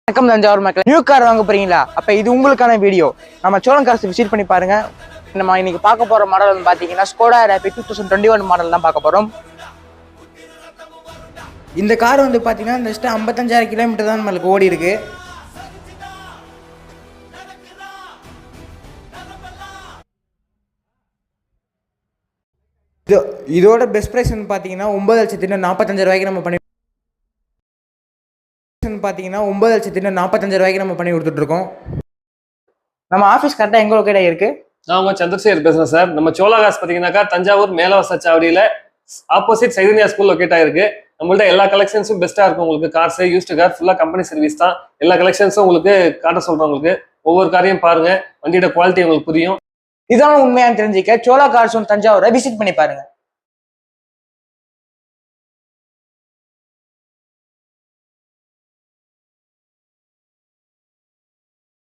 வணக்கம் தஞ்சாவூர் மக்கள். New car வாங்க போறீங்களா? அப்ப இது உங்களுக்கான வீடியோ. நம்ம சோழன் கார்ஸ் விசிட் பண்ணி பாருங்க. நம்ம இன்னைக்கு பார்க்க போற மாடல் வந்து பாத்தீங்கன்னா ஸ்கோடா ரேபிட் 2021 மாடல் தான் பார்க்க போறோம். இந்த கார் வந்து பாத்தீங்கன்னா ஜஸ்ட் 55,000 கிலோமீட்டர் தான் நம்மளுக்கு ஓடி இருக்கு. இதோட பெஸ்ட் பிரைஸ் வந்து பாத்தீங்கன்னா 9,45,000 நம்ம பண்ணி பார்த்தீங்கன்னா 9,45,000 நம்ம பண்ணி கொடுத்துட்ருக்கோம். நம்ம ஆஃபீஸ் கரெக்டாக எங்கே லொக்கேட் ஆகிருக்கு? நான் உங்க சந்திரசேகர் பேசுறேன் சார். நம்ம சோழா காஸ் பார்த்தீங்கன்னாக்கா தஞ்சாவூர் மேலவசச்சாவடியில் ஆப்போசிட் சைதன்யா ஸ்கூல் லொக்கேட் ஆயிருக்கு. நம்மள்ட்ட எல்லா கலெக்ஷன்ஸும் பெஸ்ட்டாக இருக்கும். உங்களுக்கு கார்ஸ் யூஸ்டு கார் ஃபுல்லாக கம்பெனி சர்வீஸ் தான். எல்லா கலெக்ஷன்ஸும் உங்களுக்கு காட்ட சொல்கிறேன். உங்களுக்கு ஒவ்வொரு காரையும் பாருங்க, வண்டியோட குவாலிட்டி உங்களுக்கு புரியும். இதான உண்மையான தெரிஞ்சுக்க சோழா கார்ஸ் தஞ்சாவூரை விசிட் பண்ணி பாருங்க.